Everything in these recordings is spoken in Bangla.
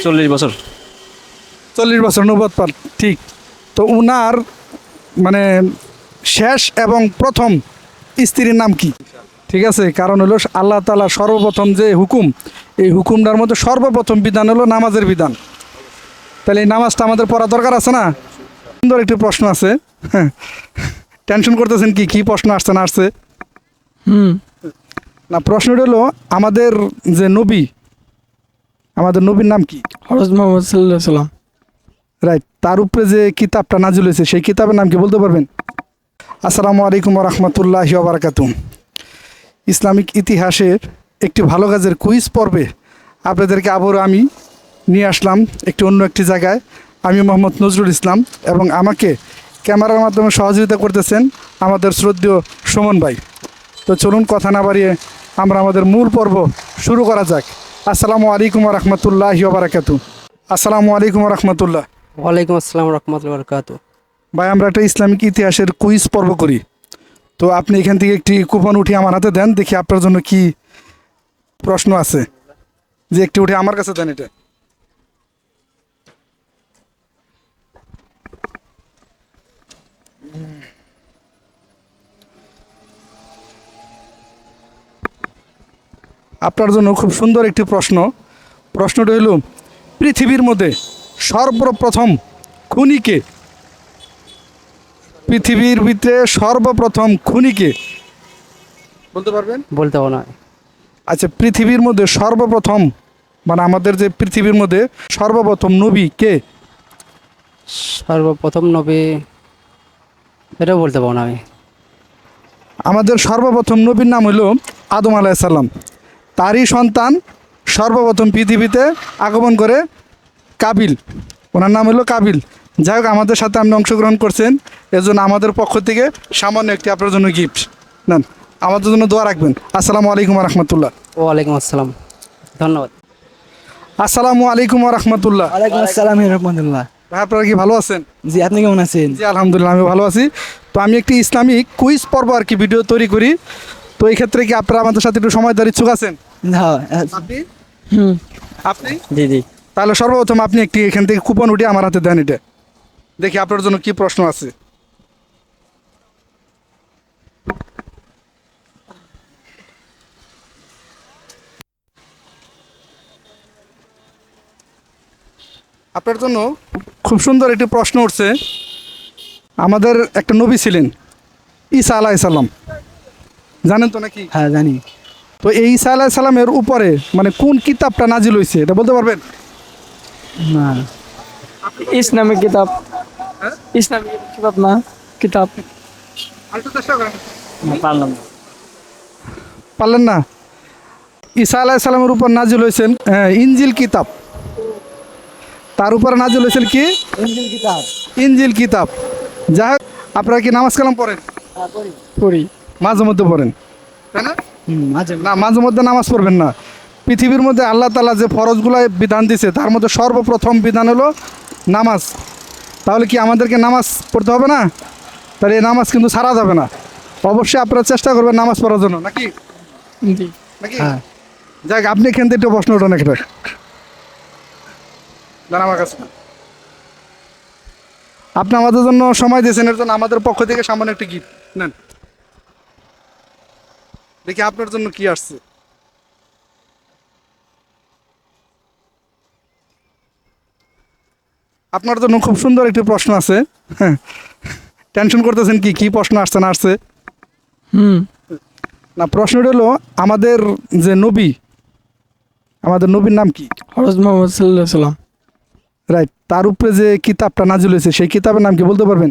40 বছর। 40 বছর নবুয়ত পান, ঠিক। তো উনার মানে শেষ এবং প্রথম স্ত্রীর নাম কি? ঠিক আছে, কারণ হলো আল্লাহ তাআলা সর্বপ্রথম যে হুকুম, এই হুকুমটার মধ্যে সর্বপ্রথম বিধান হলো নামাজের বিধান। তাহলে এই নামাজটা আমাদের পড়া দরকার আছে না? সুন্দর একটি প্রশ্ন আছে। হ্যাঁ, টেনশন করতেছেন কি কি প্রশ্ন আসছে না আসছে? না, প্রশ্নটা হলো আমাদের যে নবী, আমাদের নবীর নাম কি? হযরত মুহাম্মদ সাল্লাল্লাহু আলাইহি সাল্লাম। রাইট, তার উপরে যে কিতাবটা নাজিল হয়েছে সেই কিতাবের নাম কি বলতে পারবেন? আসসালামু আলাইকুম ওয়া রাহমাতুল্লাহি ওয়া বারাকাতুহু। ইসলামিক ইতিহাসের একটি ভালো কাজের কুইজ পর্বে আপনাদেরকে আবারও আমি নিয়ে আসলাম একটি অন্য একটি জায়গায়। আমি মোহাম্মদ নজরুল ইসলাম এবং আমাকে ক্যামেরার মাধ্যমে সহযোগিতা করতেছেন আমাদের শ্রদ্ধেয় সুমন ভাই। তো চলুন কথা না বাড়িয়ে আমরা আমাদের মূল পর্ব শুরু করা যাক। আসসালামু আলাইকুম ওয়া রাহমাতুল্লাহি ওয়া বারাকাতুহু। আসসালামু আলাইকুম ওয়া রাহমাতুল্লাহ। ওয়ালাইকুম আসসালাম রহমতুল্লাহ বরকাতু। ভাই, আমরা একটা ইসলামিক ইতিহাসের কুইজ পর্ব করি, তো আপনি এখান থেকে একটি কুপন উঠিয়ে আমার হাতে দেন, দেখি আপনার জন্য কি প্রশ্ন আছে। যে একটি উঠে আমার কাছে দেন এটা। আপনার জন্য খুব সুন্দর একটি প্রশ্ন। প্রশ্নটা হলো, পৃথিবীর মধ্যে সর্বপ্রথম খুনিকে, পৃথিবীর ভিতরে সর্বপ্রথম খুনিকে বলতে পারবেন? বলতে হবে না। আচ্ছা, পৃথিবীর মধ্যে সর্বপ্রথম মানে আমাদের যে পৃথিবীর মধ্যে সর্বপ্রথম নবী কে? সর্বপ্রথম নবী, এটাও বলতে পারবো না আমি। আমাদের সর্বপ্রথম নবীর নাম হলো আদম আলাইসাল্লাম। তারই সন্তান সর্বপ্রথম পৃথিবীতে আগমন করে কাবিল, ওনার নাম হলো কাবিল। যাই হোক, আমাদের সাথে আপনি অংশগ্রহণ করছেন, এজন্য আমাদের পক্ষ থেকে সামান্য একটি আপনার জন্য গিফট নেন। আমাদের জন্য দোয়া রাখবেন। আসসালামু আলাইকুম রহমতুল্লাহ। ওয়ালাইকুম আসসালাম, ধন্যবাদ। আসসালামু আলাইকুম রহমতুল্লাহ। ওয়ালাইকুম আসসালাম রাহমাতুল্লাহ। ভাই, আপনারা কি ভালো আছেন? জি, আপনি কেমন আছেন? জি আলহামদুলিল্লাহ, আমি ভালো আছি। তো আমি একটি ইসলামিক কুইজ পর্ব আর কি ভিডিও তৈরি করি, তো এই ক্ষেত্রে কি আপনারা আমাদের সাথে একটু সময় দেওয়ার ইচ্ছুক আছেন? হ্যাঁ। আপনি হুম। আপনি জি জি। তাহলে সর্বপ্রথম আপনি একটি এখান থেকে কুপন উঠিয়ে আমার হাতে দেন এটা, দেখি আপনার জন্য কি প্রশ্ন আছে। আপনার জন্য খুব সুন্দর একটি প্রশ্ন উঠছে। আমাদের একটা নবী ছিলেন ঈসা আলাইসাল্লাম, জানেন তো নাকি? হ্যাঁ, জানি। তো এই ঈসা আলাইসাল্লামের উপরে মানে কোন কিতাবটা নাজিল হয়েছে এটা বলতে পারবেন? না, ইসলামিক কিতাব। ইসলামিক কিতাব না, কিতাব। না, পারলাম না। পারলেন না? ঈসা আলাইসাল্লামের উপর নাজিল হয়েছেন ইনজিল কিতাব। তার উপরে নাজিল হয়েছিল কি? ইনজিল কিতাব। ইনজিল কিতাব। যাই হোক, আপনারা কি নামাজ কালাম পড়েন? পড়ি। মাঝে মধ্যে পড়েন, তাই না? মাঝে না, মাঝে মধ্যে নামাজ পড়বেন না। পৃথিবীর মধ্যে আল্লাহ তাআলা যে ফরজগুলো বিধান দিছে তার মধ্যে সর্বপ্রথম বিধান হলো নামাজ। তাহলে কি আমাদেরকে নামাজ পড়তে হবে না? তাহলে এই নামাজ কিন্তু ছাড়া যাবে না। অবশ্যই আপনারা চেষ্টা করবেন নামাজ পড়ার জন্য, নাকি? জি। নাকি? হ্যাঁ। যাক, আপনি এখান থেকে একটু প্রশ্ন ওঠেন একটা। দাঁড়া আমার কাছে। আপনি আমাদের জন্য সময় দিয়েছেন, এর জন্য আমাদের পক্ষ থেকে সামান্য একটি গিফট নেন, দেখি আপনার জন্য কি আসছে। আপনার জন্য খুব সুন্দর একটি প্রশ্ন আছে। হ্যাঁ, টেনশন করতেছেন কি কি প্রশ্ন আসছে না আসছে? না, প্রশ্নটা হলো আমাদের যে নবী, আমাদের নবীর নাম কি? হযরত মুহাম্মদ সাল্লাল্লাহু আলাইহি সাল্লাম। রাইট, তার উপরে যে কিতাবটা নাজিল হয়েছে সেই কিতাবের নাম কি বলতে পারবেন?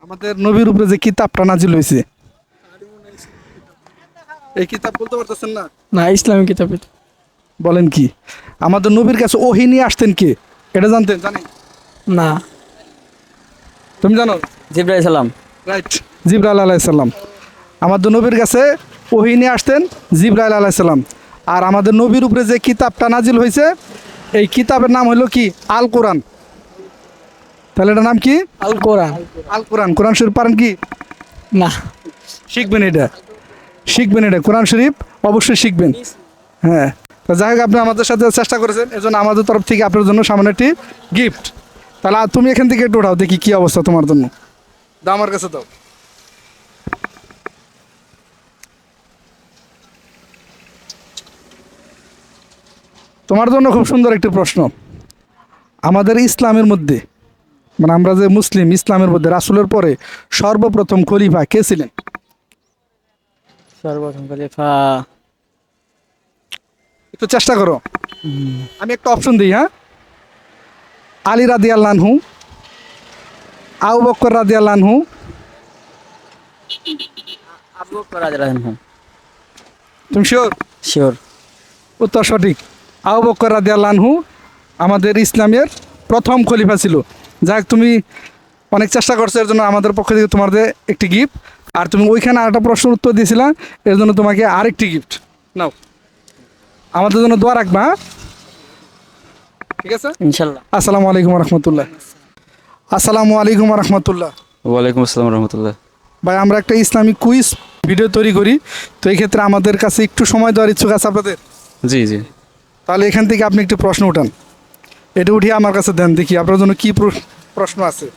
আমাদের নবীর উপরে যে কিতাবটা নাজিল হয়েছে এই কিতাব বলতে পারতেছেন না? না, ইসলামিক কিতাব। বলেন কি? আমাদের নবীর কাছে ওহী নিয়ে আসতেন কে, এটা জানতেন? জানেন? না। তুমি জানো? জিবরাইল সালাম। রাইট, জিবরাইল আলাইসাল্লাম। আমাদের নবীর কাছে ওহী নিয়ে আসতেন জিবরাইল আলাইসাল্লাম। আর আমাদের নবীর উপরে যে কিতাবটা নাজিল হয়েছে এই কিতাবের নাম হলো কি? আল কোরআন। তাহলে এটার নাম কি? আল কোরআন। আল কোরআন। কোরআন শরীফ পারেন কি? না। শিখবেন এটা। শিখবেন, এটা কোরআন শরীফ অবশ্যই শিখবেন। হ্যাঁ, তো যাই হোক, আপনি আমাদের সাথে চেষ্টা করেছেন, এজন্য আমাদের তরফ থেকে আপনার জন্য সামনে একটি গিফট। তাহলে তুমি এখান থেকে একটু উঠাও, দেখি কি অবস্থা তোমার জন্য। দাও আমার কাছে দাও। তোমার জন্য খুব সুন্দর একটি প্রশ্ন। আমাদের ইসলামের মধ্যে, মানে আমরা যে মুসলিম, ইসলামের মধ্যে রাসূলের পরে সর্বপ্রথম খলিফা কে ছিলেন? সর্বপ্রথম খলিফা একটু চেষ্টা করো। আমি একটা অপশন দিই, হ্যাঁ। আলী রাদিয়াল্লাহু আনহু, আবু বকর রাদিয়াল্লাহু আনহু, আবু বকর রাদিয়াল্লাহু আনহু। তুমি শিওর? শিওর। উত্তর সঠিক। আবু বকর রাদিয়াল্লাহু আনহু আমাদের ইসলামের প্রথম খলিফা ছিল। যাক, তুমি অনেক চেষ্টা করছো, এর জন্য আমাদের পক্ষ থেকে তোমাদের একটি গিফট। আর তুমি ওইখানে আরেকটা প্রশ্নের উত্তর দিয়েছিলা, এর জন্য তোমাকে আরেকটি গিফট। নাও, আমাদের জন্য দোয়া রাখবা, হ্যাঁ? ঠিক আছে। ইনশাল্লাহ। আসসালামু আলাইকুম রহমতুল্লাহ। আসসালামু আলাইকুম রহমতুল্লাহ। ওয়ালাইকুম আসসালাম রহমতুল্লাহ। ভাই, আমরা একটা ইসলামিক কুইজ ভিডিও তৈরি করি, তো এই ক্ষেত্রে আমাদের কাছে একটু সময় দেওয়ার ইচ্ছুক আছে আপনাদের? জি জি। তাহলে এখান থেকে আপনি একটু প্রশ্ন উঠান, এটা উঠিয়ে আমার কাছে দেন, দেখি আপনার জন্য কি প্রশ্ন আছে।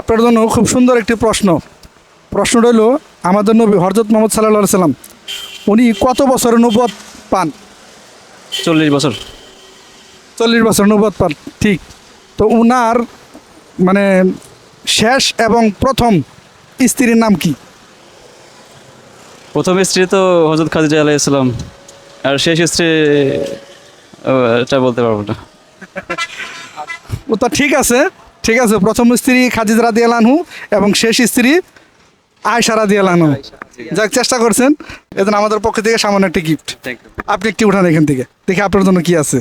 আপনার জন্য খুব সুন্দর একটি প্রশ্ন। প্রশ্নটা হলো, আমাদের নবী হযরত মুহাম্মদ সাল্লাল্লাহু আলাইহি সাল্লাম উনি কত বছরে নবুয়ত পান? 40 বছর। 40 বছর নবুয়ত পান, ঠিক। তো উনার মানে শেষ এবং প্রথম স্ত্রীর নাম কি? প্রথম স্ত্রী তো হযরত খাদিজা আলাইহিস সালাম, আর শেষ স্ত্রী এটা বলতে পারবো না। উত্তর ঠিক আছে, ঠিক আছে। প্রথম স্ত্রী খাদিজা রাদিয়াল্লাহু আনহু এবং শেষ স্ত্রী আয়েশা রাদিয়াল্লাহু আনহা। যাক, চেষ্টা করছেন, এজন্য আমাদের পক্ষ থেকে সামান্য একটা গিফট। আপনি একটি উঠান এখান থেকে, দেখি আপনার জন্য কি আছে।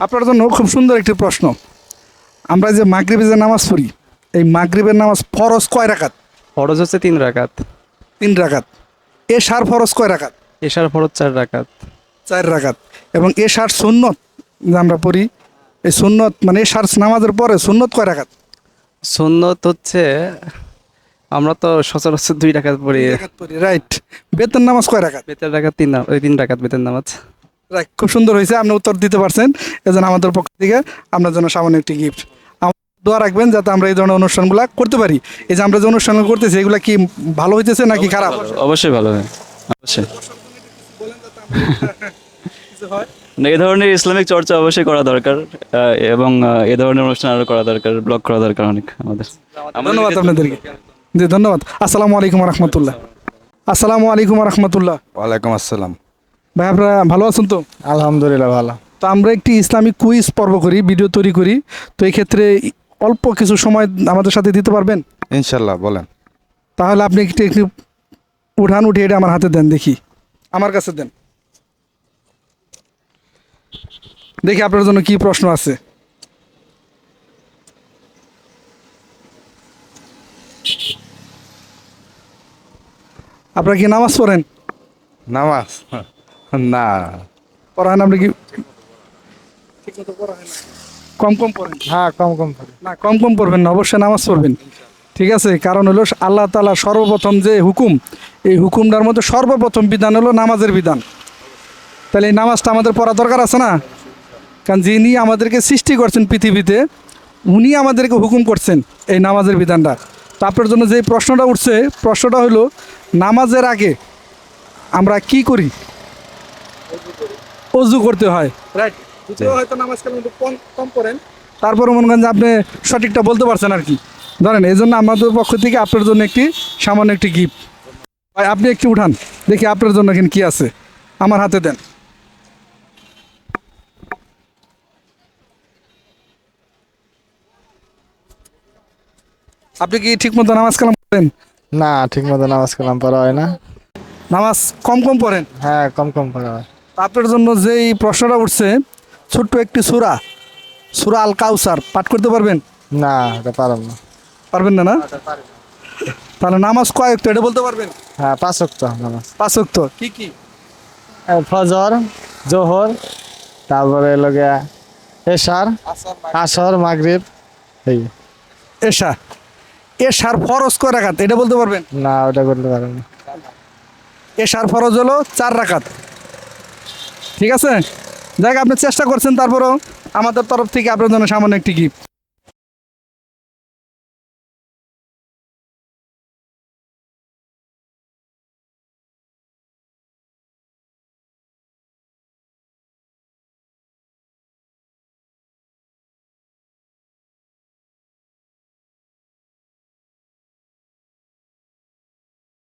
আপনার জন্য খুব সুন্দর একটি প্রশ্ন। আমরা যে মাগরিবে যে নামাজ পড়ি, এই মাগরিবের নামাজ ফরজ কয় রাকাত? ফরজ হচ্ছে 3 রাকাত, 3 রাকাত। এশার ফরজ কয় রাকাত? এশার ফরজ 4 রাকাত। 4 রাকাত। এবং এশার সুন্নত যে আমরা পড়ি, এই সুন্নত মানে এশার নামাজের পরে সুন্নত কয় রাকাত? সুন্নত হচ্ছে, আমরা তো সচরাচর 2 রাকাত পড়ি। রাইট। বেতন নামাজ কয় রাকাত? বেতের রাকাত 3 রাকাত বেতের নামাজ। রাইট, খুব সুন্দর হয়েছে, আপনি উত্তর দিতে পারছেন, এজন্য আমাদের পক্ষ থেকে আপনার জন্য সামান্য একটি গিফট। দোয়া রাখবেন যাতে আমরা এই ধরনের অনুষ্ঠানগুলো করতে পারি। এই যে আমরা যে অনুষ্ঠানগুলো করতেছি, এগুলো কি ভালো হইতেছে নাকি খারাপ? অবশ্যই ভালো হয়, অবশ্যই। না, এই ধরনের ইসলামিক চর্চা অবশ্যই করা দরকার, এবং এ ধরনের অনুষ্ঠান আরো করা দরকার, ব্লগ করা দরকার অনেক আমাদের। ধন্যবাদ আপনাদেরকে। জি, ধন্যবাদ। আসসালামু আলাইকুম রহমতুল্লাহ। আসসালামু আলাইকুম রহমতুল্লাহ। ওয়ালাইকুম আসসালাম। ভাই, আপনারা ভালো আছেন তো? আলহামদুলিল্লাহ ভালো। তো আমরা একটি ইসলামিক কুইজ পর্ব করি, ভিডিও তৈরি করি, তো এই ক্ষেত্রে অল্প কিছু সময় আমাদের সাথে দিতে পারবেন? ইনশাল্লাহ, বলেন। তাহলে আপনি একটু একটু উঠান, উঠিয়ে এটা আমার হাতে দেন, দেখি, আমার কাছে দেন, দেখি আপনার জন্য কি প্রশ্ন আছে। আপনারা কি নামাজ পড়েন? নামাজ না, পড়েন? আপনি কি কম কম পড়েন? হ্যাঁ কম কম পড়ি। না, কম কম পড়বেন না, অবশ্যই নামাজ পড়বেন। ঠিক আছে, কারণ হলো আল্লাহ তাআলা সর্বপ্রথম যে হুকুম, এই হুকুমটার মধ্যে সর্বপ্রথম বিধান হলো নামাজের বিধান। তাহলে এই নামাজটা আমাদের পড়া দরকার আছে না? কারণ যিনি আমাদেরকে সৃষ্টি করছেন পৃথিবীতে, উনি আমাদেরকে হুকুম করছেন এই নামাজের বিধানটা। তো আপনার জন্য যে প্রশ্নটা উঠছে, প্রশ্নটা হলো নামাজের আগে আমরা কি করি? অজু করতে হয়, রাইট? হয়তো নামাজ কম করেন, তারপরে মনে করেন যে আপনি সঠিকটা বলতে পারছেন আর কি। ধরেন, এই জন্য আমাদের পক্ষ থেকে আপনার জন্য একটি সামান্য একটি গিফট। ভাই, আপনি একটু উঠান, দেখি আপনার জন্য এখানে কি আছে, আমার হাতে দেন। আপনি কি ঠিক মতো নামাজ কালাম পড়েন? না, ঠিক মতো নামাজ কালাম পড়া হয় না। নামাজ কম কম পড়েন? হ্যাঁ, কম কম পড়া হয়। আপনার জন্য যেই প্রশ্নটা উঠছে, ছোট্ট একটি সূরা, সূরা আল কাউসার পাঠ করতে পারবেন? না, এটা পারব না। পারবেন না? তাহলে নামাজ কয়েক তো এটা বলতে পারবেন? হ্যাঁ 5 ওয়াক্ত নামাজ। 5 ওয়াক্ত কি কি? ফজর, জোহর, তারপরে হলো গিয়া এশার, আসর, মাগরিব। এই এশা। এশার ফরজ কয় রাকাত এটা বলতে পারবেন? না, ওটা করতে পারেন না। এশার ফরজ হলো 4 রাকাত। ঠিক আছে, যাক আপনি চেষ্টা করছেন, তারপরেও আমাদের তরফ থেকে আপনার জন্য সামান্য একটি গিফট।